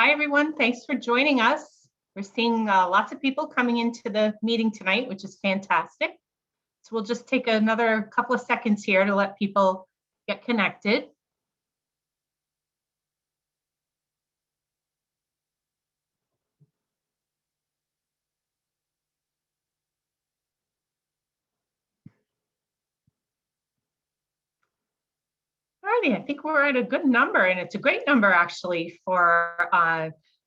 Hi, everyone. Thanks for joining us. We're seeing lots of people coming into the meeting tonight, which is fantastic. So we'll just take another couple of seconds here to let people get connected. Alrighty, I think we're at a good number, and it's a great number actually for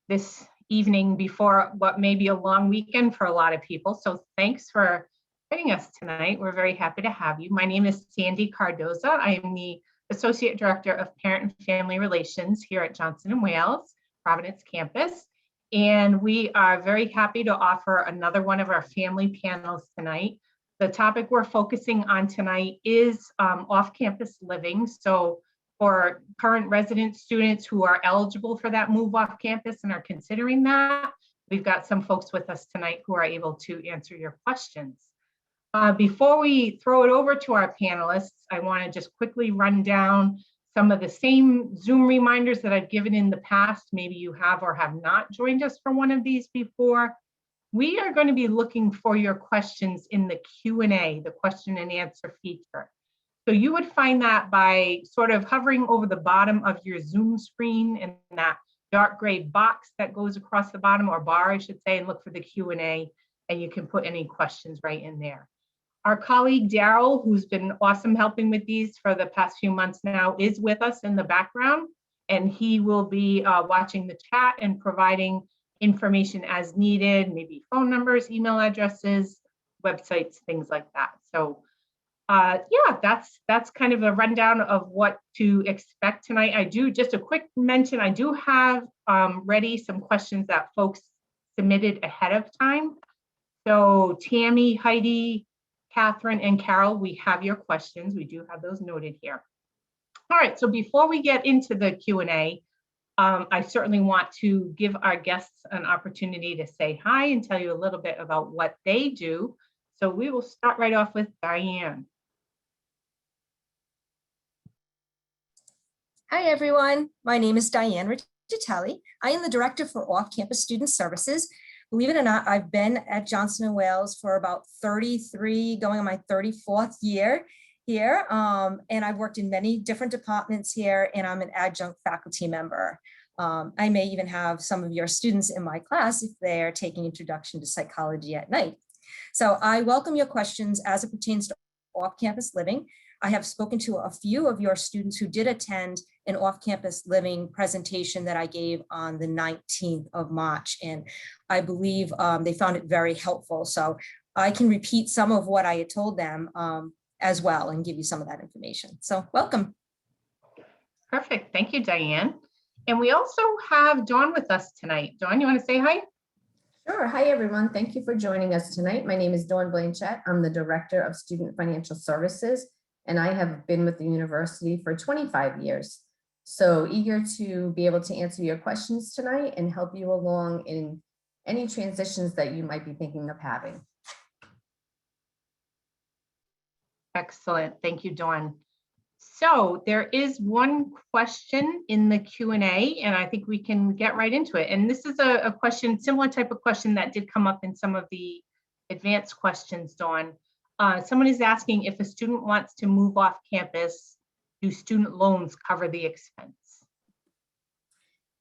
this evening before what may be a long weekend for a lot of people. So thanks for joining us tonight. We're very happy to have you. My name is Sandy Cardoza. I am the Associate Director of Parent and Family Relations here at Johnson & Wales Providence campus. And we are very happy to offer another one of our family panels tonight. The topic we're focusing on tonight is off-campus living. So for current resident students who are eligible for that move off campus and are considering that, we've got some folks with us tonight who are able to answer your questions. Before we throw it over to our panelists, I want to just quickly run down some of the same Zoom reminders that I've given in the past. Maybe you have or have not joined us for one of these before. We are going to be looking for your questions in the Q&A, the question and answer feature. So you would find that by sort of hovering over the bottom of your Zoom screen and that dark gray box that goes across the bottom, or bar, I should say, and look for the Q&A, and you can put any questions right in there. Our colleague Daryl, who's been awesome helping with these for the past few months now, is with us in the background, and he will be watching the chat and providing information as needed, maybe phone numbers, email addresses, websites, things like that. So yeah, that's kind of a rundown of what to expect tonight. I do, just a quick mention, I do have ready some questions that folks submitted ahead of time. So Tammy, Heidi, Catherine, and Carol, we have your questions. We do have those noted here. All right, so before we get into the Q&A, I certainly want to give our guests an opportunity to say hi and tell you a little bit about what they do. So we will start right off with Diane. Hi, everyone. My name is Diane Riccitelli. I am the Director for Off-Campus Student Services. Believe it or not, I've been at Johnson & Wales for about 33, going on my 34th year here. And I've worked in many different departments here, and I'm an adjunct faculty member. I may even have some of your students in my class if they're taking Introduction to Psychology at night. So I welcome your questions as it pertains to off-campus living. I have spoken to a few of your students who did attend an off-campus living presentation that I gave on the 19th of March, and I believe they found it very helpful. So I can repeat some of what I had told them as well and give you some of that information. So welcome. Perfect. Thank you, Diane. And we also have Dawn with us tonight. Dawn, you want to say hi? Sure. Hi, everyone. Thank you for joining us tonight. My name is Dawn Blanchett. I'm the Director of Student Financial Services, and I have been with the university for 25 years. So eager to be able to answer your questions tonight and help you along in any transitions that you might be thinking of having. Excellent. Thank you, Dawn. So there is one question in the Q&A, and I think we can get right into it. And this is a question, similar type of question that did come up in some of the advanced questions, Dawn. Someone is asking if a student wants to move off campus, do student loans cover the expense?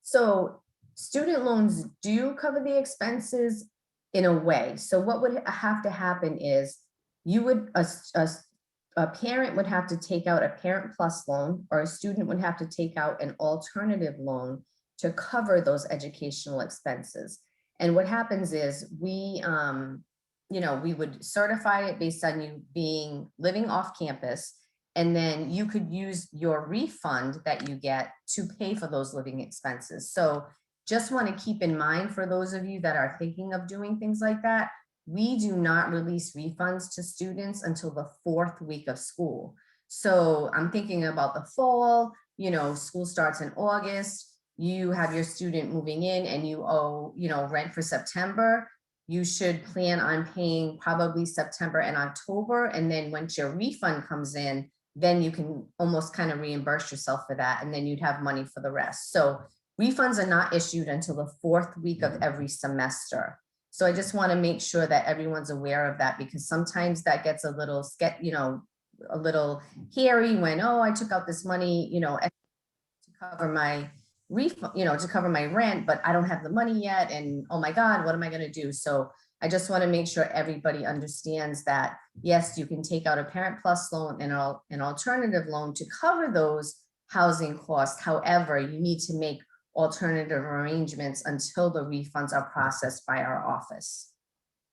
So student loans do cover the expenses in a way. So what would have to happen is you would, a parent would have to take out a Parent Plus loan, or a student would have to take out an alternative loan to cover those educational expenses. And what happens is we, we would certify it based on you living off campus, and then you could use your refund that you get to pay for those living expenses. So just want to keep in mind, for those of you that are thinking of doing things like that, we do not release refunds to students until the 4th week of school. So I'm thinking about the fall, school starts in August, you have your student moving in and you owe, rent for September. You should plan on paying probably September and October. And then once your refund comes in, then you can almost kind of reimburse yourself for that. And then you'd have money for the rest. So Refunds are not issued until the 4th week of every semester. So I just want to make sure that everyone's aware of that, because sometimes that gets a little a little hairy when, oh, I took out this money, to cover my refund, to cover my rent, but I don't have the money yet. And oh my God, what am I going to do? So I just want to make sure everybody understands that, yes, you can take out a Parent Plus loan and an alternative loan to cover those housing costs. However, you need to make alternative arrangements until the refunds are processed by our office.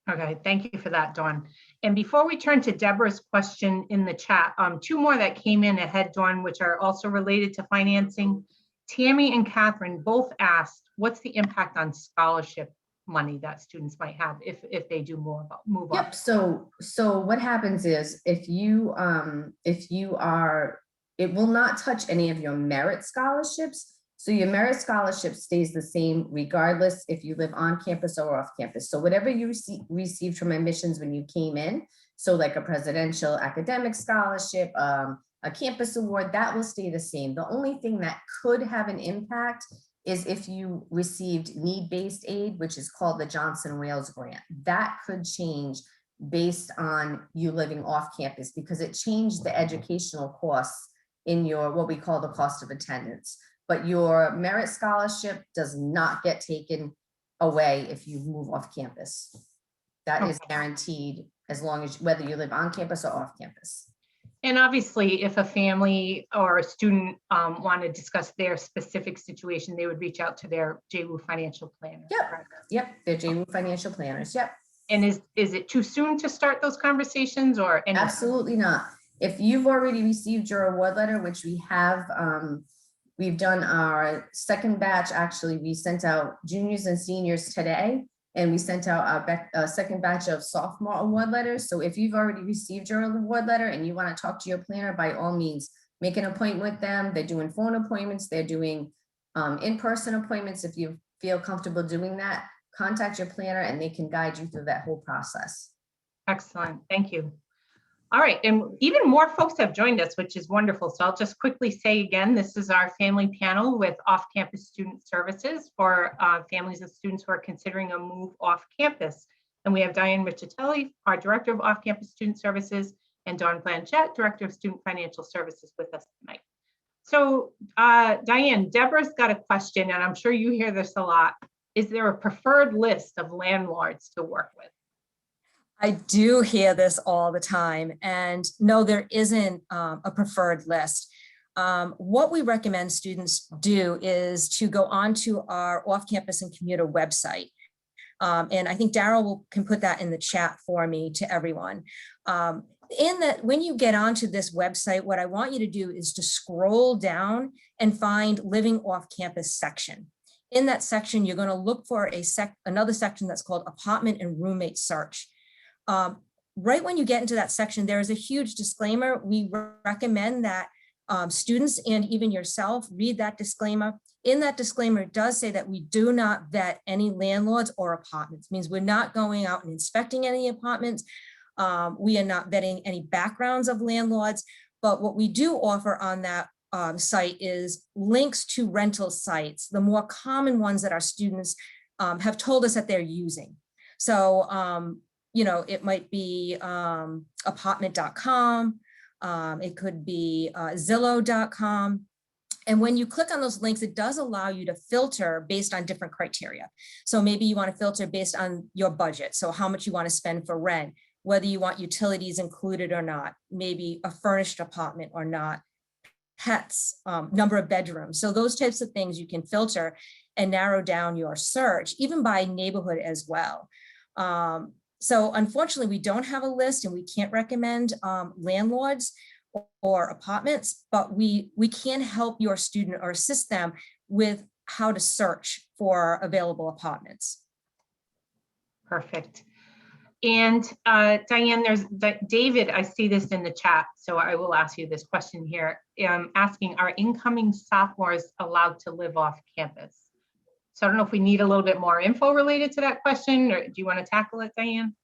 Okay, thank you for that, Dawn. And before we turn to Deborah's question in the chat, 2 more that came in ahead, Dawn, which are also related to financing. Tammy and Catherine both asked, what's the impact on scholarship money that students might have if they do move Yep. on? So what happens is if you are, it will not touch any of your merit scholarships. So your merit scholarship stays the same regardless if you live on campus or off campus. So whatever you received from admissions when you came in, so like a presidential academic scholarship, a campus award, that will stay the same. The only thing that could have an impact is if you received need-based aid, which is called the Johnson Wales grant. That could change based on you living off campus, because it changed the educational costs in your, what we call the cost of attendance. But your merit scholarship does not get taken away if you move off campus. That is guaranteed as long as, whether you live on campus or off campus. And obviously, if a family or a student want to discuss their specific situation, they would reach out to their JWU financial planner. Yep, they're JWU financial planners, yep. And is it too soon to start those conversations or any? Absolutely not. If you've already received your award letter, which we have, we've done our second batch. Actually, we sent out juniors and seniors today, and we sent out our second batch of sophomore award letters. So if you've already received your award letter and you want to talk to your planner, by all means, make an appointment with them. They're doing phone appointments. They're doing in-person appointments. If you feel comfortable doing that, contact your planner and they can guide you through that whole process. Excellent. Thank you. All right. And even more folks have joined us, which is wonderful. So I'll just quickly say again, this is our family panel with off-campus student services for families of students who are considering a move off campus. And we have Diane Riccitelli, our Director of Off-Campus Student Services, and Dawn Blanchette, Director of Student Financial Services with us tonight. So Diane, Deborah's got a question, and I'm sure you hear this a lot. Is there a preferred list of landlords to work with? I do hear this all the time, and no, there isn't a preferred list. What we recommend students do is to go onto our off-campus and commuter website. And I think Daryl can put that in the chat for me to everyone. In that, when you get onto this website, what I want you to do is to scroll down and find Living Off-Campus section. In that section, you're going to look for another section that's called Apartment and Roommate Search. Right when you get into that section, there is a huge disclaimer. We recommend that students and even yourself read that disclaimer. In that disclaimer, it does say that we do not vet any landlords or apartments. It means we're not going out and inspecting any apartments. We are not vetting any backgrounds of landlords, but what we do offer on that site is links to rental sites, the more common ones that our students have told us that they're using. So, it might be apartment.com, it could be Zillow.com. And when you click on those links, it does allow you to filter based on different criteria. So maybe you want to filter based on your budget. So how much you want to spend for rent, whether you want utilities included or not, maybe a furnished apartment or not, pets, number of bedrooms. So those types of things you can filter and narrow down your search, even by neighborhood as well. So unfortunately, we don't have a list and we can't recommend landlords or apartments, but we can help your student or assist them with how to search for available apartments. Perfect. And Diane, there's David, I see this in the chat, so I will ask you this question here. Asking, are incoming sophomores allowed to live off campus? So I don't know if we need a little bit more info related to that question, or do you want to tackle it, Diane?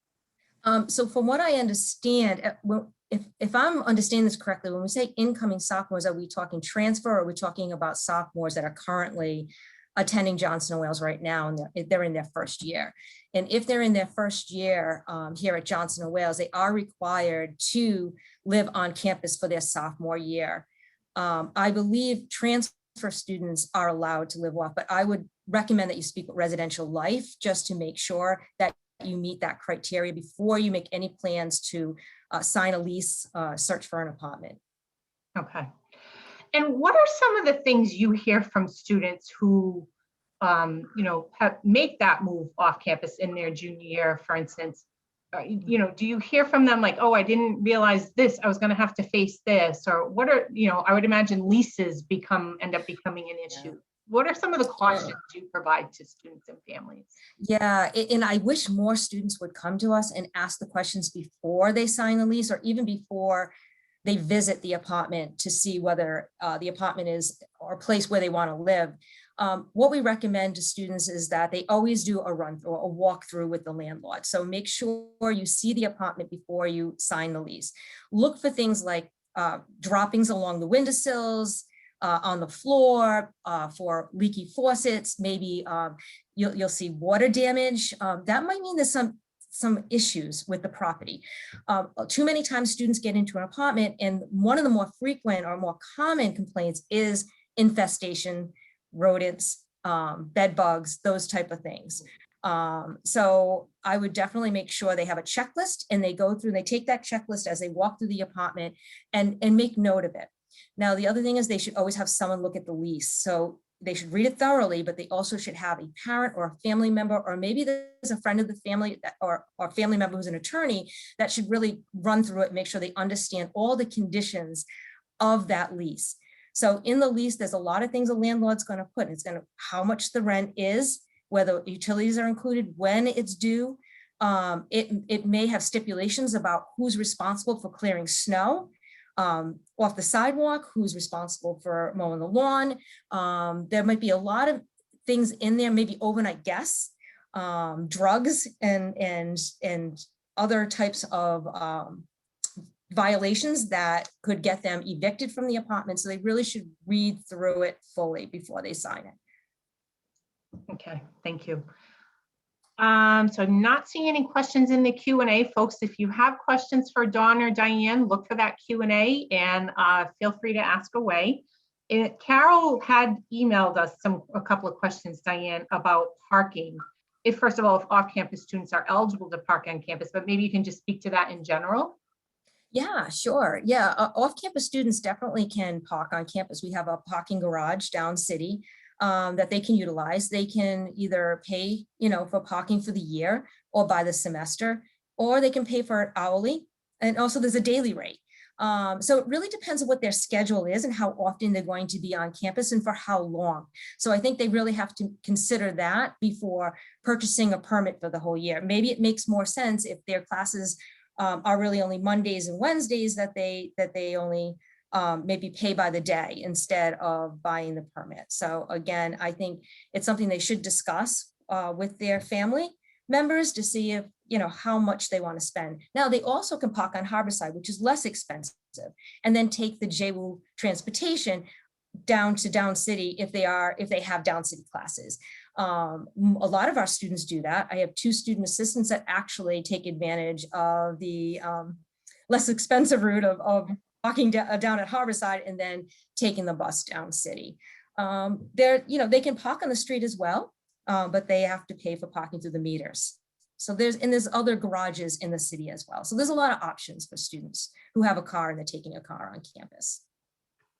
So from what I understand, if I'm understanding this correctly, when we say incoming sophomores, are we talking transfer or are we talking about sophomores that are currently attending Johnson & Wales right now, and they're in their first year. And if they're in their first year here at Johnson & Wales, they are required to live on campus for their sophomore year. I believe transfer students are allowed to live off, but I would recommend that you speak with Residential Life just to make sure that you meet that criteria before you make any plans to sign a lease, search for an apartment. Okay. And what are some of the things you hear from students who, make that move off campus in their junior year, for instance? Do you hear from them like, oh, I didn't realize this, I was going to have to face this, or what are, I would imagine leases end up becoming an issue. What are some of the cautions you provide to students and families? Yeah, and I wish more students would come to us and ask the questions before they sign the lease, or even before they visit the apartment to see whether the apartment is or place where they want to live. What we recommend to students is that they always do a run through, a walkthrough with the landlord. So make sure you see the apartment before you sign the lease. Look for things like droppings along the windowsills, on the floor, for leaky faucets. Maybe you'll see water damage. That might mean there's some issues with the property. Too many times students get into an apartment, and one of the more frequent or more common complaints is infestation, rodents, bed bugs, those type of things. So I would definitely make sure they have a checklist, and they go through, they take that checklist as they walk through the apartment and make note of it. Now, the other thing is they should always have someone look at the lease. So they should read it thoroughly, but they also should have a parent or a family member, or maybe there's a friend of the family or family member who's an attorney that should really run through it, make sure they understand all the conditions of that lease. So in the lease, there's a lot of things a landlord's going to put. It's going to how much the rent is, whether utilities are included, when it's due. It may have stipulations about who's responsible for clearing snow off the sidewalk, who's responsible for mowing the lawn. There might be a lot of things in there, maybe overnight guests, drugs, and other types of violations that could get them evicted from the apartment. So they really should read through it fully before they sign it. Okay, thank you. So I'm not seeing any questions in the Q&A, folks. If you have questions for Dawn or Diane, look for that Q&A and feel free to ask away. Carol had emailed us a couple of questions, Diane, about parking. First of all, if off-campus students are eligible to park on campus, but maybe you can just speak to that in general. Yeah, sure. Yeah, off-campus students definitely can park on campus. We have a parking garage down city that they can utilize. They can either pay, for parking for the year or by the semester, or they can pay for it hourly. And also there's a daily rate. So it really depends on what their schedule is and how often they're going to be on campus and for how long. So I think they really have to consider that before purchasing a permit for the whole year. Maybe it makes more sense if their classes are really only Mondays and Wednesdays that they only maybe pay by the day instead of buying the permit. So again, I think it's something they should discuss with their family members to see if, how much they want to spend. Now, they also can park on Harborside, which is less expensive, and then take the JWU transportation down to Down City if they have Down City classes. A lot of our students do that. I have 2 student assistants that actually take advantage of the less expensive route of walking down at Harborside and then taking the bus Down City. They can park on the street as well, but they have to pay for parking through the meters. So there's other garages in the city as well. So there's a lot of options for students who have a car and they're taking a car on campus.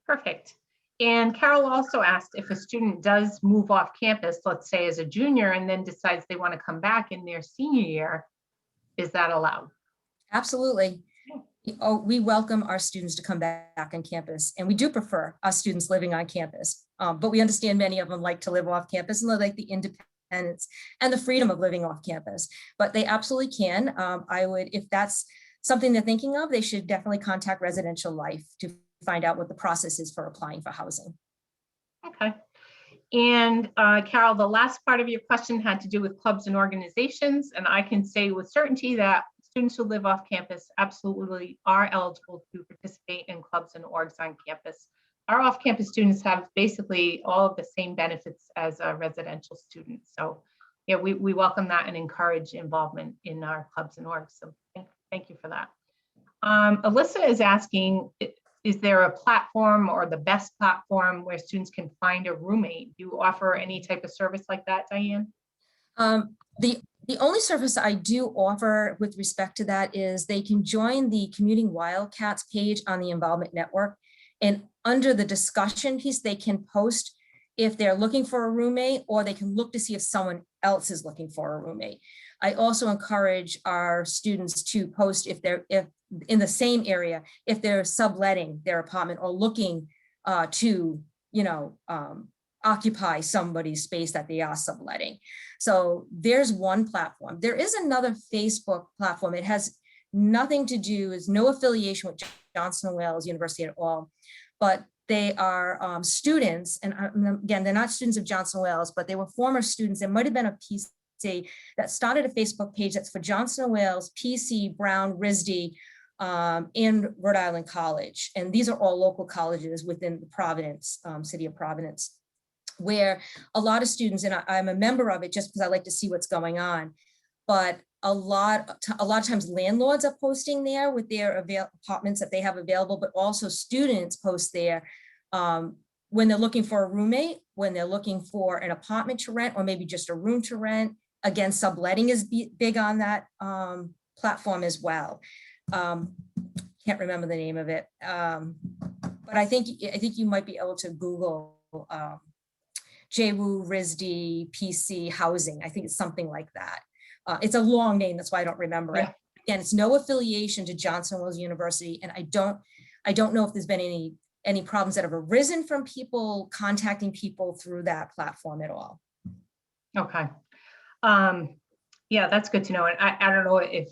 Perfect. And Carol also asked if a student does move off campus, let's say as a junior, and then decides they want to come back in their senior year, is that allowed? Absolutely. Oh, we welcome our students to come back on campus, and we do prefer our students living on campus, but we understand many of them like to live off campus and they like the independence and the freedom of living off campus, but they absolutely can. If that's something they're thinking of, they should definitely contact Residential Life to find out what the process is for applying for housing. Okay. And Carol, the last part of your question had to do with clubs and organizations, and I can say with certainty that students who live off campus absolutely are eligible to participate in clubs and orgs on campus. our off-campus students have basically all of the same benefits as residential students. So yeah, we welcome that and encourage involvement in our clubs and orgs. So thank you for that. Alyssa is asking, is there a platform or the best platform where students can find a roommate? Do you offer any type of service like that, Diane? The only service I do offer with respect to that is they can join the Commuting Wildcats page on the Involvement Network. And under the discussion piece, they can post if they're looking for a roommate, or they can look to see if someone else is looking for a roommate. I also encourage our students to post if in the same area, if they're subletting their apartment or looking to, occupy somebody's space that they are subletting. So there's one platform. There is another Facebook platform. It has nothing to do, is no affiliation with Johnson & Wales University at all, but they are students, and again, they're not students of Johnson & Wales, but they were former students. There might have been a PC that started a Facebook page that's for Johnson & Wales, PC, Brown, RISD, and Rhode Island College. And these are all local colleges within the Providence, city of Providence, where a lot of students, and I'm a member of it just because I like to see what's going on, but a lot of times landlords are posting there with their apartments that they have available, but also students post there when they're looking for a roommate, when they're looking for an apartment to rent, or maybe just a room to rent. Again, subletting is big on that platform as well. Can't remember the name of it, but I think you might be able to Google JWU, RISD, PC, housing. I think it's something like that. It's a long name, that's why I don't remember it. Again, it's no affiliation to Johnson & Wales University, and I don't know if there's been any problems that have arisen from people contacting people through that platform at all. Okay. Yeah, that's good to know. And I don't know if,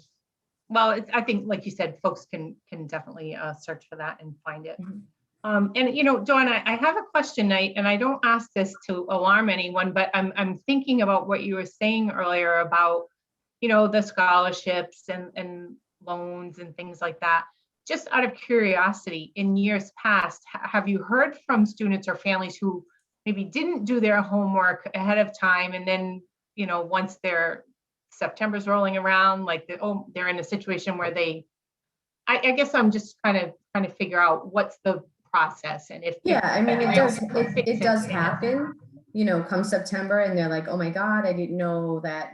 well, I think, like you said, folks can definitely search for that and find it. Mm-hmm. And Dawn, I have a question, and I don't ask this to alarm anyone, but I'm thinking about what you were saying earlier about, the scholarships and loans and things like that. Just out of curiosity, in years past, have you heard from students or families who maybe didn't do their homework ahead of time, and then, once their September's rolling around, like they're in a situation where I guess I'm just trying to figure out what's the process, and if it does happen, come September, and they're like, oh my God, I didn't know that,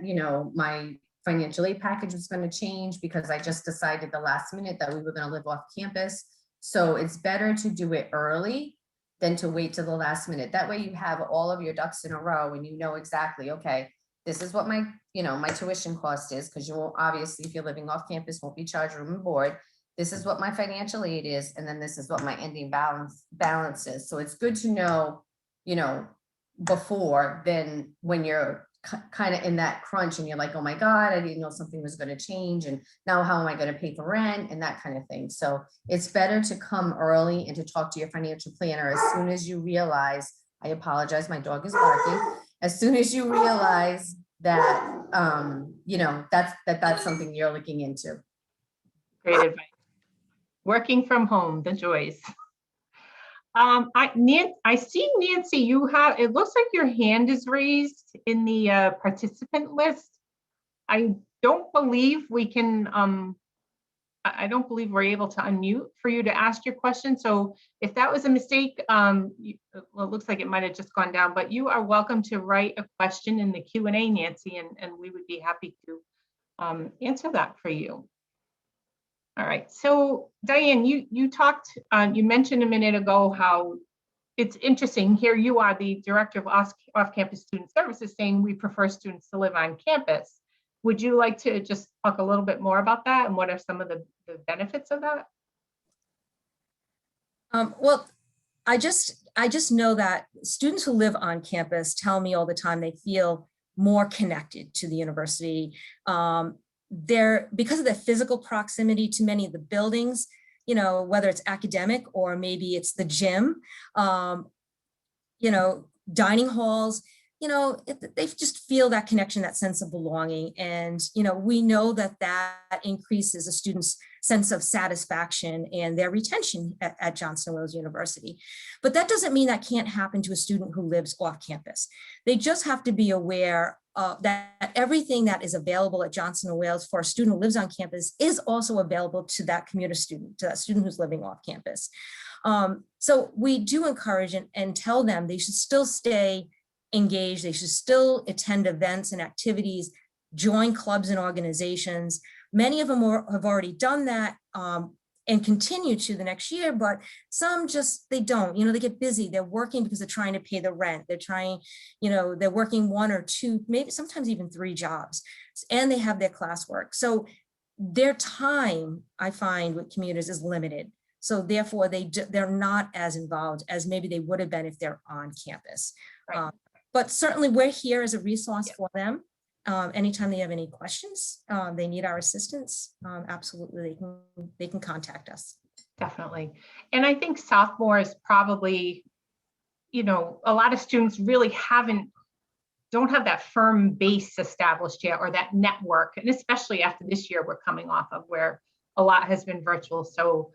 my financial aid package was going to change because I just decided the last minute that we were going to live off campus. So it's better to do it early than to wait till the last minute. That way you have all of your ducks in a row and you know exactly, okay, this is what my tuition cost is, because you won't, obviously, if you're living off campus, won't be charged room and board. This is what my financial aid is, and then this is what my ending balance is. So it's good to know, before, then when you're kind of in that crunch and you're like, oh my God, I didn't know something was going to change, and now how am I going to pay for rent and that kind of thing. So it's better to come early and to talk to your financial planner as soon as you realize, I apologize, my dog is barking, as soon as you realize that, that's something you're looking into. Great advice. Working from home, the joys. I see, Nancy, it looks like your hand is raised in the participant list. I don't believe we can, I don't believe we're able to unmute for you to ask your question. So if that was a mistake, it looks like it might have just gone down, but you are welcome to write a question in the Q&A, Nancy, and we would be happy to answer that for you. All right, so Diane, you talked, you mentioned a minute ago how it's interesting. Here you are, the director of off-campus student services, saying we prefer students to live on campus. Would you like to just talk a little bit more about that, and what are some of the benefits of that? Well, I just know that students who live on campus tell me all the time they feel more connected to the university. Because of the physical proximity to many of the buildings, whether it's academic or maybe it's the gym, dining halls, they just feel that connection, that sense of belonging. And, we know that increases a student's sense of satisfaction and their retention at Johnson Wales University. But that doesn't mean that can't happen to a student who lives off campus. They just have to be aware that everything that is available at Johnson & Wales for a student who lives on campus is also available to that commuter student, to that student who's living off campus. So we do encourage and tell them they should still stay engaged, they should still attend events and activities, join clubs and organizations. Many of them have already done that and continue to the next year, but some just, they don't, they get busy. They're working because they're trying to pay the rent. They're trying, they're working 1 or 2, maybe sometimes even 3 jobs, and they have their classwork. So their time, I find, with commuters is limited. So therefore they're not as involved as maybe they would have been if they're on campus. Right. But certainly we're here as a resource for them. Anytime they have any questions, they need our assistance, absolutely, they can contact us. Definitely. And I think sophomore is probably, a lot of students really don't have that firm base established yet, or that network. And especially after this year we're coming off of, where a lot has been virtual. So,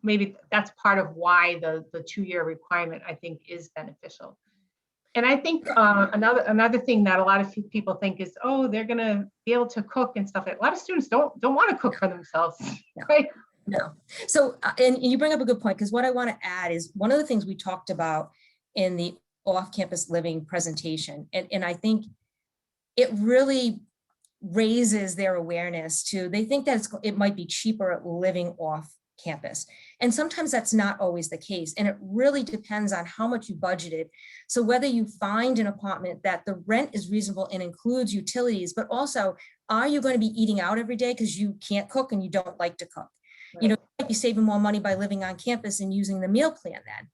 maybe that's part of why the 2-year requirement, I think, is beneficial. And I think another thing that a lot of people think is, oh, they're going to be able to cook and stuff. A lot of students don't want to cook for themselves, right? No. So, and you bring up a good point, because what I want to add is one of the things we talked about in the off-campus living presentation, and I think it really raises their awareness to, they think that it might be cheaper living off campus. And sometimes that's not always the case. And it really depends on how much you budgeted. So whether you find an apartment that the rent is reasonable and includes utilities, but also, are you going to be eating out every day because you can't cook and you don't like to cook? Right. You might be saving more money by living on campus and using the meal plan then.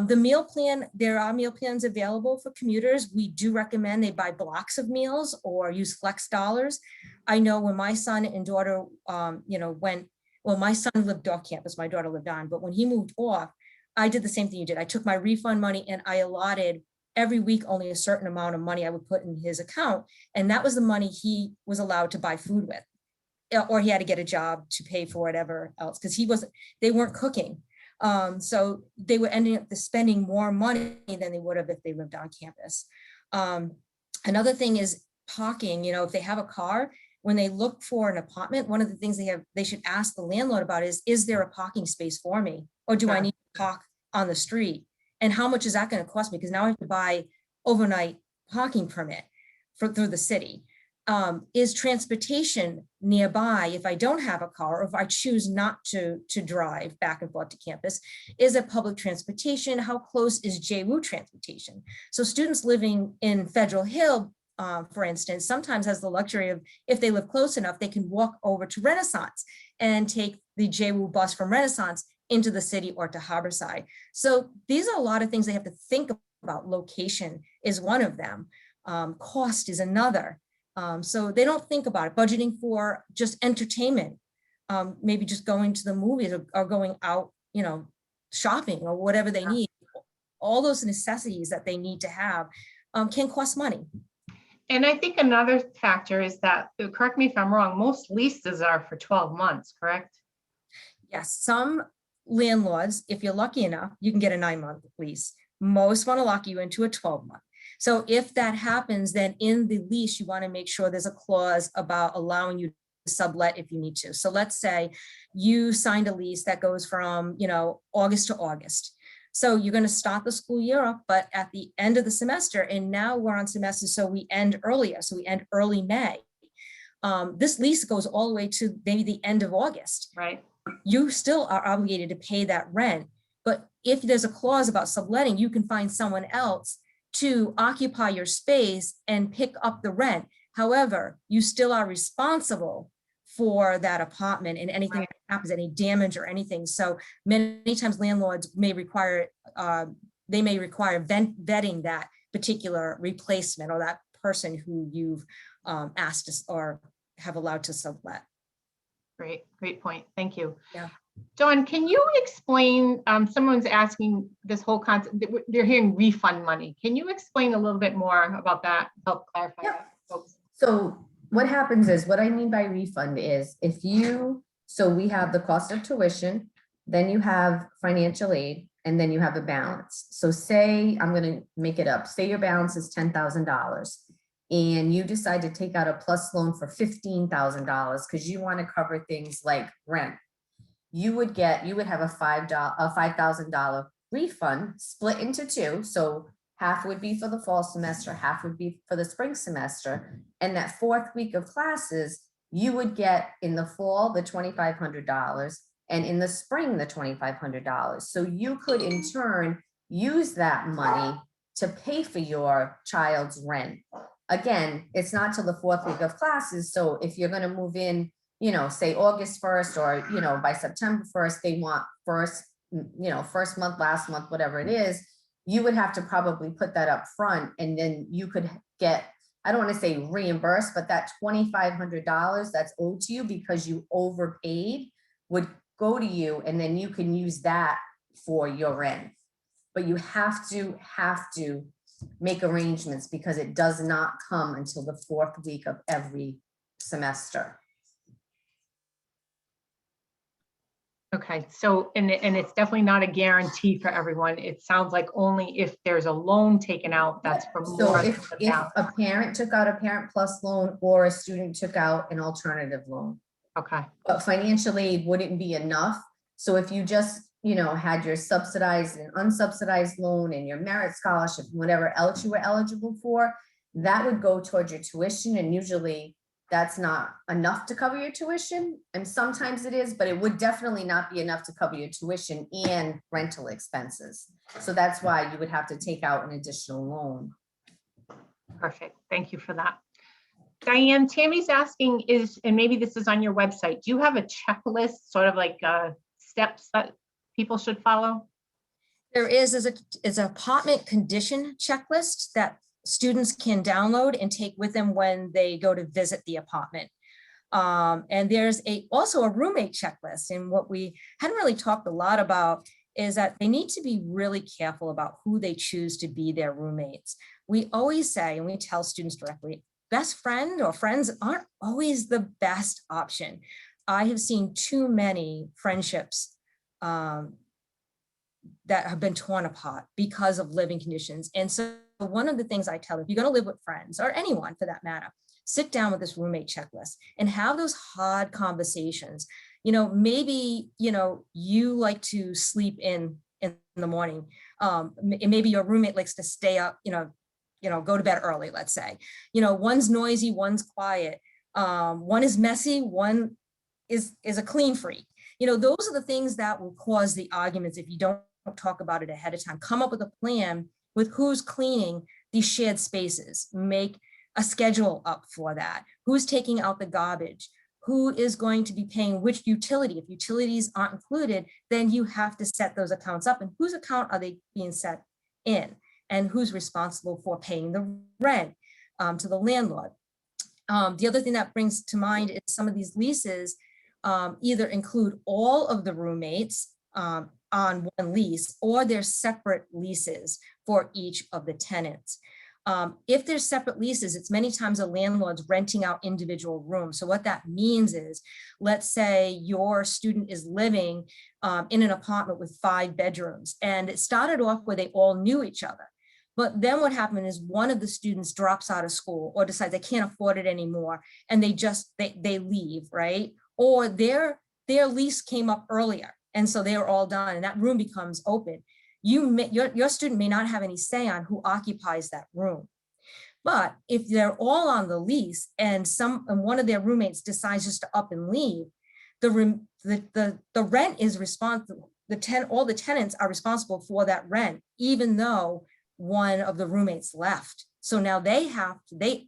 The meal plan, there are meal plans available for commuters. We do recommend they buy blocks of meals or use flex dollars. I know when my son and daughter, my son lived off campus, my daughter lived on, but when he moved off, I did the same thing you did. I took my refund money and I allotted every week only a certain amount of money I would put in his account. And that was the money he was allowed to buy food with, or he had to get a job to pay for whatever else, because they weren't cooking. So they were ending up spending more money than they would have if they lived on campus. Another thing is parking. If they have a car, when they look for an apartment, one of the things they should ask the landlord about is there a parking space for me? Or do I need to park on the street? And how much is that going to cost me? Because now I have to buy overnight parking permit through the city. Is transportation nearby if I don't have a car, or if I choose not to drive back and forth to campus? Is it public transportation? How close is JWU transportation? So students living in Federal Hill, for instance, sometimes has the luxury of, if they live close enough, they can walk over to Renaissance and take the JWU bus from Renaissance into the city or to Harborside. So these are a lot of things they have to think about. Location is one of them. Cost is another. So they don't think about it. Budgeting for just entertainment, maybe just going to the movies or going out, shopping or whatever they need. All those necessities that they need to have can cost money. And I think another factor is that, correct me if I'm wrong, most leases are for 12 months, correct? Yes, some landlords, if you're lucky enough, you can get a 9-month lease. Most want to lock you into a 12-month. So if that happens, then in the lease, you want to make sure there's a clause about allowing you to sublet if you need to. So let's say you signed a lease that goes from, August to August. So you're going to start the school year up, but at the end of the semester, and now we're on semester, so we end earlier. So we end early May. This lease goes all the way to maybe the end of August. Right. You still are obligated to pay that rent. But if there's a clause about subletting, you can find someone else to occupy your space and pick up the rent. However, you still are responsible for that apartment and anything that happens, any damage or anything. So many times landlords may require, vetting that particular replacement or that person who you've asked us or have allowed to sublet. Great point. Thank you. Yeah. Dawn, can you explain, someone's asking this whole concept, they're hearing refund money. Can you explain a little bit more about that, help clarify that, folks? So what happens is, what I mean by refund is if you, so we have the cost of tuition, then you have financial aid, and then you have a balance. So say, I'm gonna make it up, say your balance is $10,000 and you decide to take out a plus loan for $15,000 because you want to cover things like rent. You would have a $5,000 refund split into two. So half would be for the fall semester, half would be for the spring semester. And that fourth week of classes, you would get in the fall, the $2,500, and in the spring, the $2,500. So you could in turn use that money to pay for your child's rent. Again, it's not till the fourth week of classes. So if you're gonna move in, you know, say August 1st, or, you know, by September 1st, they want first month, last month, whatever it is, you would have to probably put that up front, and then you could get, I don't want to say reimbursed, but that $2,500 that's owed to you because you overpaid would go to you, and then you can use that for your rent. But you have to make arrangements because it does not come until the fourth week of every semester. Okay, so, and it's definitely not a guarantee for everyone. It sounds like only if there's a loan taken out, that's for So more. than if the if balance. a parent took out a Parent Plus loan or a student took out an alternative loan, Okay, but financial aid wouldn't be enough. So if you just, you know, had your subsidized and unsubsidized loan and your merit scholarship, whatever else you were eligible for, that would go towards your tuition, and usually that's not enough to cover your tuition. And sometimes it is, but it would definitely not be enough to cover your tuition and rental expenses. So that's why you would have to take out an additional loan. perfect. Thank you for that. Diane, Tammy's asking is, and maybe this is on your website, do you have a checklist, sort of like steps that people should follow? There is an apartment condition checklist that students can download and take with them when they go to visit the apartment. And there's also a roommate checklist. And what we hadn't really talked a lot about is that they need to be really careful about who they choose to be their roommates. We always say, and we tell students directly, best friend or friends aren't always the best option. I have seen too many friendships that have been torn apart because of living conditions. And so one of the things I tell, if you're going to live with friends or anyone for that matter, sit down with this roommate checklist and have those hard conversations. You know, maybe, you know, you like to sleep in the morning. Maybe your roommate likes to stay up, you know, go to bed early, let's say. You know, one's noisy, one's quiet. One is messy, one is a clean freak. You know, those are the things that will cause the arguments if you don't talk about it ahead of time. Come up with a plan with who's cleaning these shared spaces. Make a schedule up for that. Who's taking out the garbage? Who is going to be paying which utility? If utilities aren't included, then you have to set those accounts up. And whose account are they being set in? And who's responsible for paying the rent to the landlord? The other thing that brings to mind is some of these leases either include all of the roommates on one lease, or they're separate leases for each of the tenants. If there's separate leases, it's many times a landlord's renting out individual rooms. So what that means is, let's say your student is living in an apartment with 5 bedrooms, and it started off where they all knew each other. But then what happened is one of the students drops out of school or decides they can't afford it anymore, and they leave, right? Or their lease came up earlier, and so they were all done, and that room becomes open. Your student may not have any say on who occupies that room. But if they're all on the lease and one of their roommates decides just to up and leave, the rent is responsible. All the tenants are responsible for that rent, even though one of the roommates left. So now they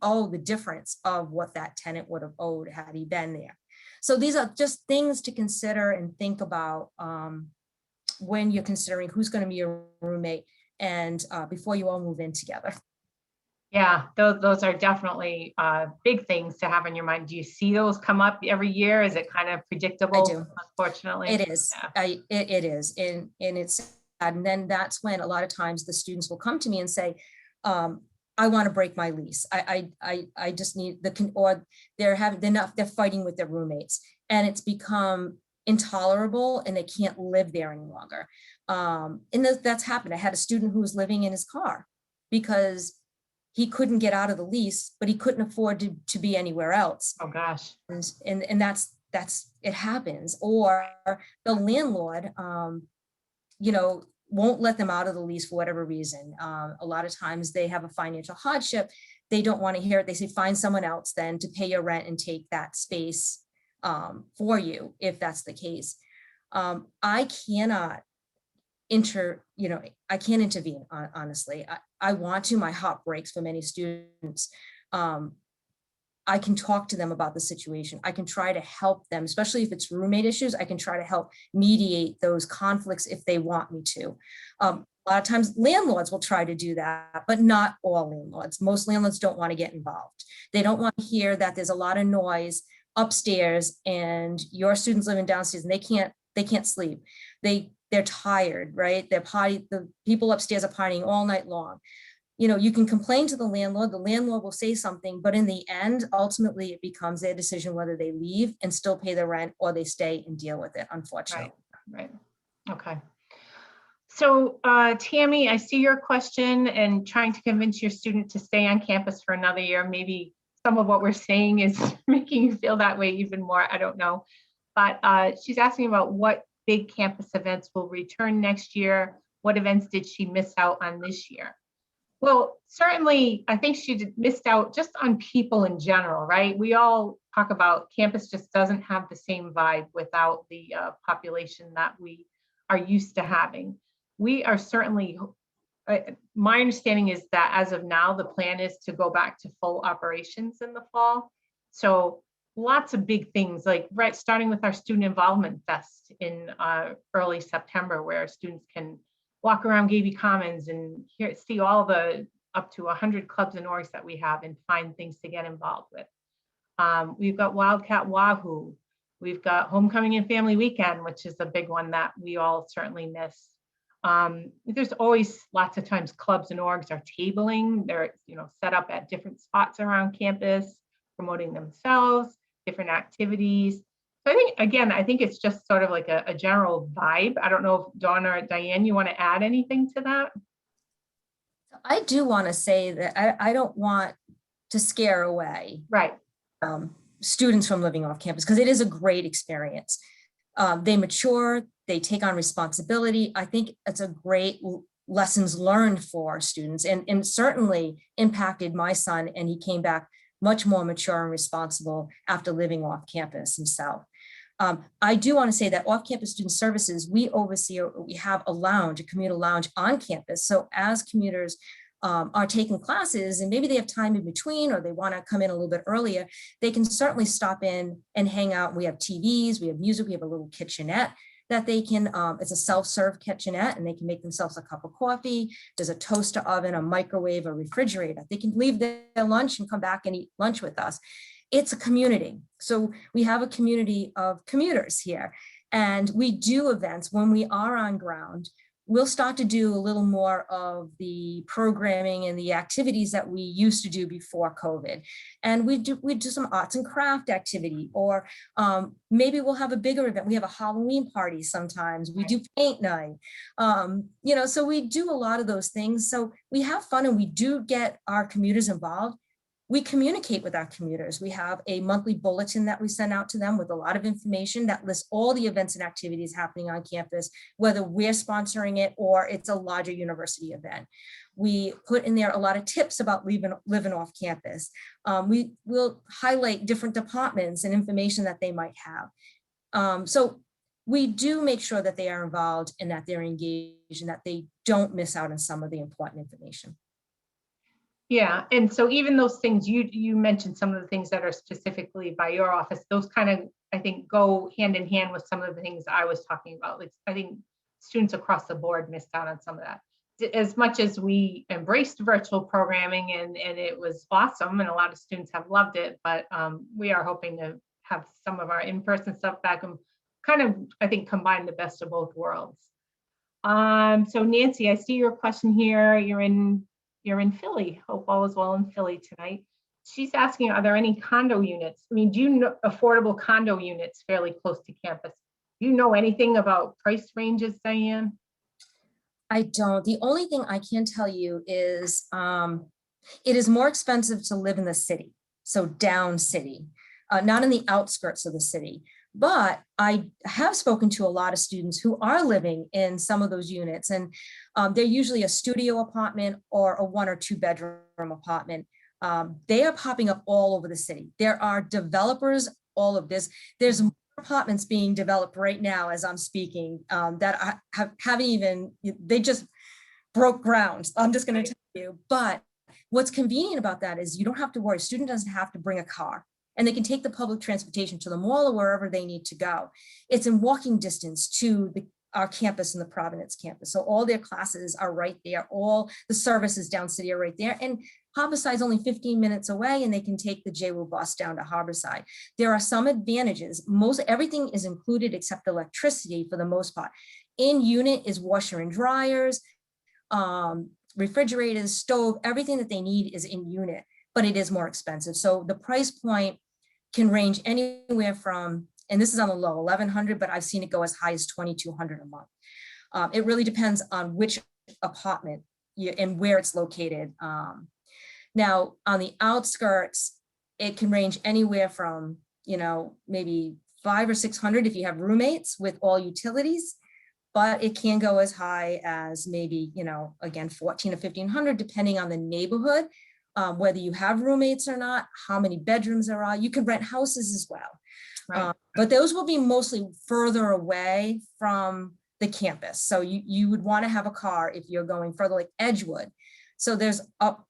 owe the difference of what that tenant would have owed had he been there. So these are just things to consider and think about when you're considering who's going to be your roommate and before you all move in together. Yeah, those are definitely big things to have in your mind. Do you see those come up every year? Is it kind of predictable? I do. Unfortunately, it is. Yeah. It is, and it's sad. And then that's when a lot of times the students will come to me and say, I want to break my lease. I just need or they're fighting with their roommates, and it's become intolerable and they can't live there any longer. And that's happened. I had a student who was living in his car because he couldn't get out of the lease, but he couldn't afford to be anywhere else. Oh, gosh. And that's it happens. Or the landlord, won't let them out of the lease for whatever reason. A lot of times they have a financial hardship. They don't want to hear it. They say, find someone else then to pay your rent and take that space for you, if that's the case. I cannot I can't intervene, honestly. I want to, my heart breaks for many students. I can talk to them about the situation. I can try to help them, especially if it's roommate issues. I can try to help mediate those conflicts if they want me to. A lot of times landlords will try to do that, but not all landlords. Most landlords don't want to get involved. They don't want to hear that there's a lot of noise upstairs and your students living downstairs and they can't sleep. They're tired, right? The people upstairs are partying all night long. You can complain to the landlord will say something, but in the end, ultimately it becomes their decision whether they leave and still pay the rent or they stay and deal with it, unfortunately. Right. Okay. So Tammy, I see your question and trying to convince your student to stay on campus for another year. Maybe some of what we're saying is making you feel that way even more. I don't know. But she's asking about what big campus events will return next year. What events did she miss out on this year? Well, certainly, I think she missed out just on people in general, right? We all talk about campus just doesn't have the same vibe without the population that we are used to having. We are certainly, my understanding is that as of now, the plan is to go back to full operations in the fall. So lots of big things starting with our Student Involvement Fest in early September, where students can walk around Gaby Commons and see all the up to 100 clubs and orgs that we have and find things to get involved with. We've got Wildcat Wahoo. We've got Homecoming and Family Weekend, which is a big one that we all certainly miss. There's always lots of times clubs and orgs are tabling. They're set up at different spots around campus, promoting themselves, different activities. So I think it's just sort of like a general vibe. I don't know if Dawn or Diane, you want to add anything to that? I do want to say that I don't want to scare away Right. Students from living off campus, because it is a great experience. They mature, they take on responsibility. I think it's a great lessons learned for students and certainly impacted my son, and he came back much more mature and responsible after living off campus himself. I do want to say that off-campus student services, we have a lounge, a commuter lounge on campus. So as commuters are taking classes and maybe they have time in between or they want to come in a little bit earlier, they can certainly stop in and hang out. We have TVs, we have music, we have a little kitchenette that they can, it's a self-serve kitchenette and they can make themselves a cup of coffee. There's a toaster oven, a microwave, a refrigerator. They can leave their lunch and come back and eat lunch with us. It's a community. So we have a community of commuters here, and we do events when we are on ground. We'll start to do a little more of the programming and the activities that we used to do before COVID. And we do some arts and craft activity, or maybe we'll have a bigger event. We have a Halloween party sometimes. We do paint night. So we do a lot of those things. So we have fun and we do get our commuters involved. We communicate with our commuters. We have a monthly bulletin that we send out to them with a lot of information that lists all the events and activities happening on campus, whether we're sponsoring it or it's a larger university event. We put in there a lot of tips about living off campus. We will highlight different departments and information that they might have. So we do make sure that they are involved and that they're engaged and that they don't miss out on some of the important information. Yeah, and so even those things, you mentioned some of the things that are specifically by your office, those kind of, I think, go hand in hand with some of the things I was talking about. Like, I think students across the board missed out on some of that. As much as we embraced virtual programming and it was awesome and a lot of students have loved it, but we are hoping to have some of our in-person stuff back and kind of, I think, combine the best of both worlds. So Nancy, I see your question here. You're in you're in Philly. Hope all is well in Philly tonight. She's asking, are there any condo units? I mean, do you know affordable condo units fairly close to campus? Do you know anything about price ranges, Diane? I don't. The only thing I can tell you is it is more expensive to live in the city, so down city, not in the outskirts of the city. But I have spoken to a lot of students who are living in some of those units, and they're usually a studio apartment or a 1 or 2 bedroom apartment. They are popping up all over the city. There are developers, all of this. There's more apartments being developed right now as I'm speaking that haven't even, they just broke ground. I'm just going to tell you. But what's convenient about that is you don't have to worry. A student doesn't have to bring a car, and they can take the public transportation to the mall or wherever they need to go. It's in walking distance to our campus and the Providence campus. So all their classes are right there. All the services down city are right there. And Harborside is only 15 minutes away, and they can take the JWU bus down to Harborside. There are some advantages. Everything is included except electricity for the most part. In unit is washer and dryers, refrigerators, stove, everything that they need is in unit, but it is more expensive. So the price point can range anywhere from, and this is on the low, $1,100, but I've seen it go as high as $2,200 a month. It really depends on which apartment and where it's located. Now, on the outskirts, it can range anywhere from, maybe $500 or $600 if you have roommates with all utilities, but it can go as high as maybe, again, $1,400 or $1,500, depending on the neighborhood, whether you have roommates or not, how many bedrooms there are. You can rent houses as well. Right. But those will be mostly further away from the campus. So you would want to have a car if you're going further, like Edgewood. So there's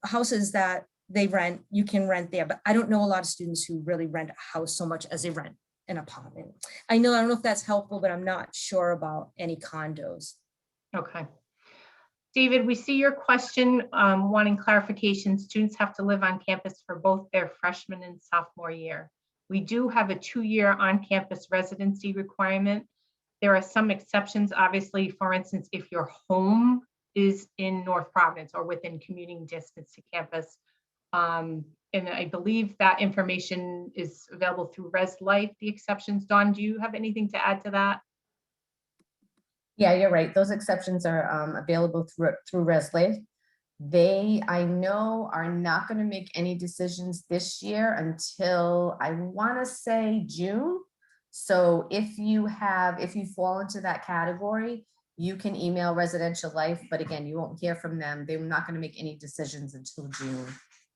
houses that they rent, you can rent there, but I don't know a lot of students who really rent a house so much as they rent an apartment. I don't know if that's helpful, but I'm not sure about any condos. Okay. David, we see your question wanting clarification. Students have to live on campus for both their freshman and sophomore year. We do have a 2-year on-campus residency requirement. There are some exceptions, obviously. For instance, if your home is in North Providence or within commuting distance to campus. And I believe that information is available through ResLife, the exceptions. Dawn, do you have anything to add to that? Yeah, you're right. Those exceptions are available through ResLife. They, I know, are not going to make any decisions this year until I want to say June. So if you fall into that category, you can email Residential Life, but again, you won't hear from them. They're not going to make any decisions until June.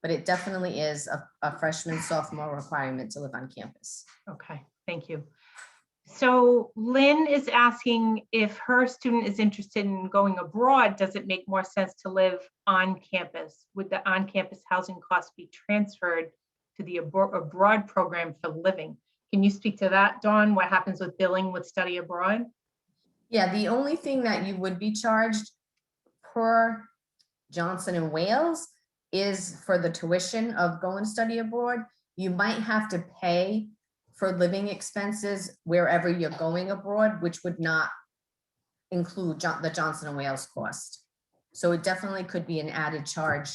But it definitely is a freshman, sophomore requirement to live on campus. Okay, thank you. So Lynn is asking if her student is interested in going abroad, does it make more sense to live on campus? Would the on-campus housing costs be transferred to the abroad program for living? Can you speak to that, Dawn? What happens with billing with study abroad? Yeah, the only thing that you would be charged per Johnson & Wales is for the tuition of going to study abroad. You might have to pay for living expenses wherever you're going abroad, which would not include the Johnson & Wales cost. So it definitely could be an added charge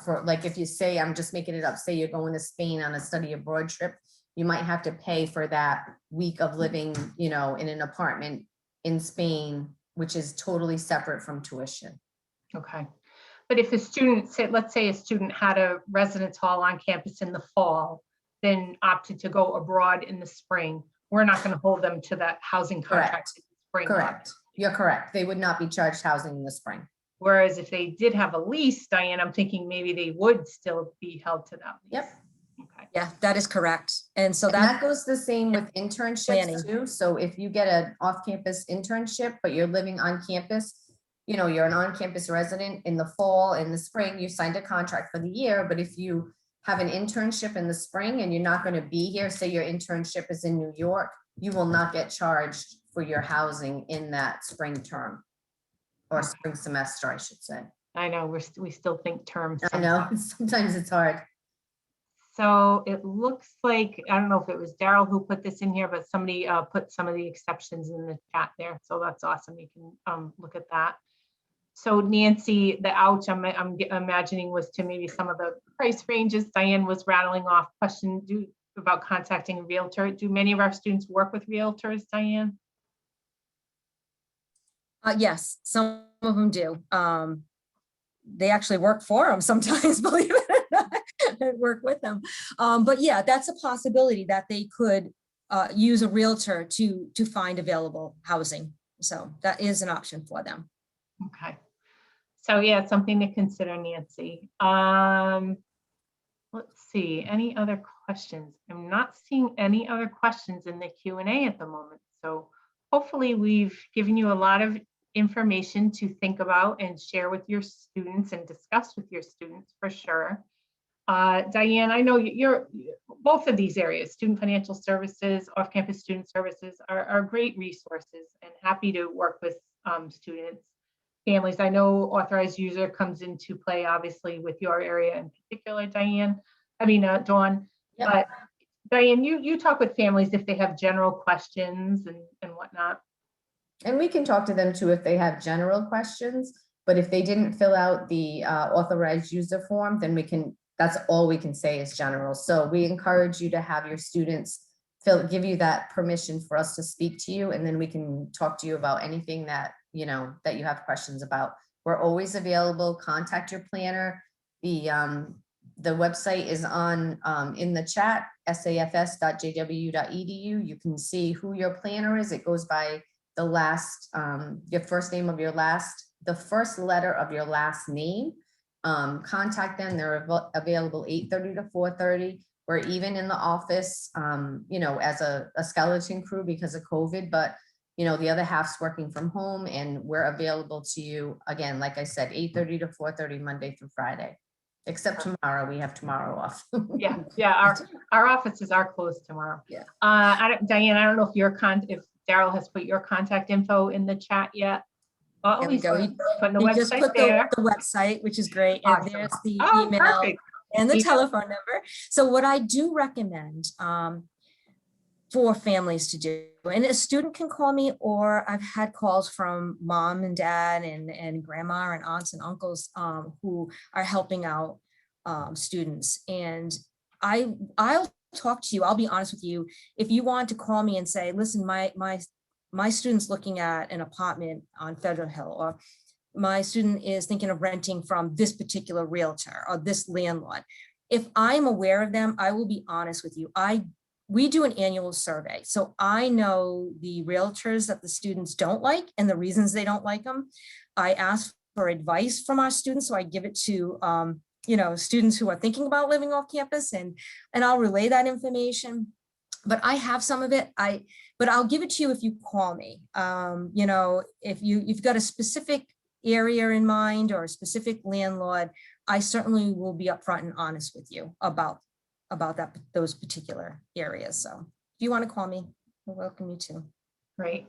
for, like, if you say, I'm just making it up, say you're going to Spain on a study abroad trip, you might have to pay for that week of living, in an apartment in Spain, which is totally separate from tuition. Okay. But if a student, let's say a student had a residence hall on campus in the fall, then opted to go abroad in the spring, we're not going to hold them to that housing contract. In the spring. Correct. You're correct. They would not be charged housing in the spring. Whereas if they did have a lease, Diane, I'm thinking maybe they would still be held to that lease. Yep. Okay. Yeah, that is correct. And so that goes the same with internships planning too. So if you get an off-campus internship, but you're living on campus, you're an on-campus resident in the fall, in the spring, you signed a contract for the year. But if you have an internship in the spring and you're not going to be here, say your internship is in New York, you will not get charged for your housing in that spring term or spring semester, I should say. I know we still think terms. I know sometimes it's hard. So it looks like, I don't know if it was Daryl who put this in here, but somebody put some of the exceptions in the chat there. So that's awesome. You can look at that. So Nancy, the ouch, I'm imagining was to maybe some of the price ranges Diane was rattling off. Question about contacting a realtor. Do many of our students work with realtors, Diane? Yes, some of them do. They actually work for them sometimes, believe it or not, and work with them. But yeah, that's a possibility that they could use a realtor to find available housing. So that is an option for them. Okay. So yeah, it's something to consider, Nancy. Let's see, any other questions? I'm not seeing any other questions in the Q&A at the moment. So hopefully we've given you a lot of information to think about and share with your students and discuss with your students for sure. Diane, I know you're both of these areas, student financial services, off-campus student services are great resources, and happy to work with students, families. I know authorized user comes into play obviously with your area in particular, Dawn. Yep. But Diane, you talk with families if they have general questions and whatnot. And we can talk to them too if they have general questions, but if they didn't fill out the authorized user form, then that's all we can say is general. So we encourage you to have your students give you that permission for us to speak to you, and then we can talk to you about anything that you have questions about. We're always available. Contact your planner. The website is on in the chat, safs.jw.edu. You can see who your planner is. It goes by the last, your first name of the first letter of your last name. Contact them. They're available 8:30 to 4:30. We're even in the office, as a skeleton crew because of COVID, but the other half's working from home, and we're available to you again, like I said, 8:30 to 4:30, Monday through Friday, except tomorrow. We have tomorrow off. Yeah. Our offices are closed tomorrow. Yeah. Diane, I don't know if Daryl has put your contact info in the chat yet. There we go. Putting the He just website put there. the website, which is great. And Awesome. there's the Oh, email perfect. and the Email. telephone number. So what I do recommend for families to do, and a student can call me, or I've had calls from mom and dad and grandma and aunts and uncles who are helping out students. And I'll talk to you. I'll be honest with you. If you want to call me and say, listen, my student's looking at an apartment on Federal Hill, or my student is thinking of renting from this particular realtor or this landlord. If I'm aware of them, I will be honest with you. We do an annual survey. So I know the realtors that the students don't like and the reasons they don't like them. I ask for advice from our students. So I give it to students who are thinking about living off campus, and I'll relay that information. But I have some of it. But I'll give it to you if you call me. If you've got a specific area in mind or a specific landlord, I certainly will be upfront and honest with you about those particular areas. So if you want to call me, I welcome you to. Great.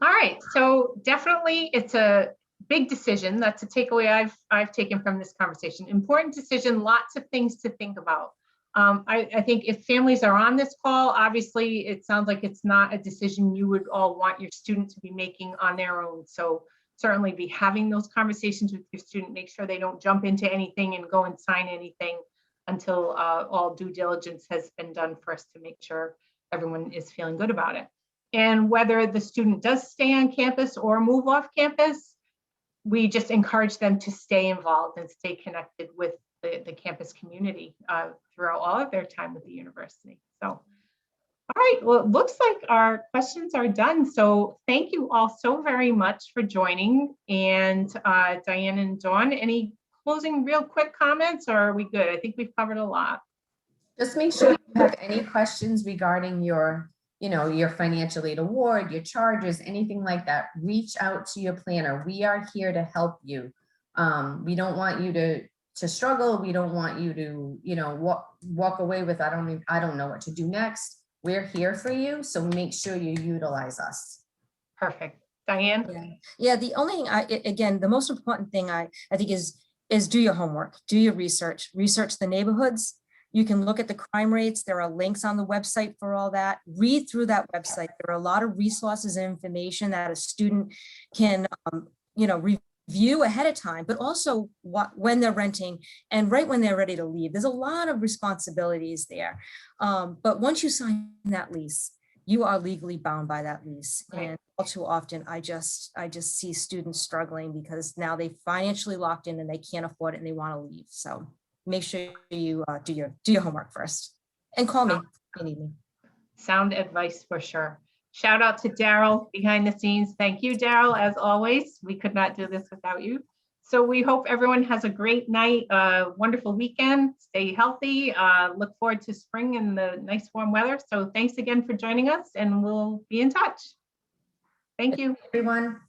All right. So definitely it's a big decision. That's a takeaway I've taken from this conversation. Important decision, lots of things to think about. I think if families are on this call, obviously it sounds like it's not a decision you would all want your student to be making on their own. So certainly be having those conversations with your student, make sure they don't jump into anything and go and sign anything until all due diligence has been done for us to make sure everyone is feeling good about it. And whether the student does stay on campus or move off campus, we just encourage them to stay involved and stay connected with the campus community throughout all of their time with the university. So, all right, well, it looks like our questions are done. So thank you all so very much for joining. And Diane and Dawn, any closing real quick comments, or are we good? I think we've covered a lot. Just make sure if you have any questions regarding your financial aid award, your charges, anything like that, reach out to your planner. We are here to help you. We don't want you to struggle. We don't want you to, walk away with, I don't know what to do next. We're here for you. So make sure you utilize us. Perfect. Diane? Yeah. The only thing again, the most important thing I think is do your homework, do your research the neighborhoods. You can look at the crime rates. There are links on the website for all that. Read through that website. There are a lot of resources and information that a student can, review ahead of time, but also when they're renting and right when they're ready to leave. There's a lot of responsibilities there. But once you sign that lease, you are legally bound by that lease. Right. And all too often, I just see students struggling because now they financially locked in and they can't afford it and they want to leave. So make sure you do your homework first and call me if you need me. Sound advice for sure. Shout out to Daryl behind the scenes. Thank you, Daryl, as always. We could not do this without you. So we hope everyone has a great night, wonderful weekend, stay healthy, look forward to spring and the nice warm weather. So thanks again for joining us and we'll be in touch. Thank you. Everyone.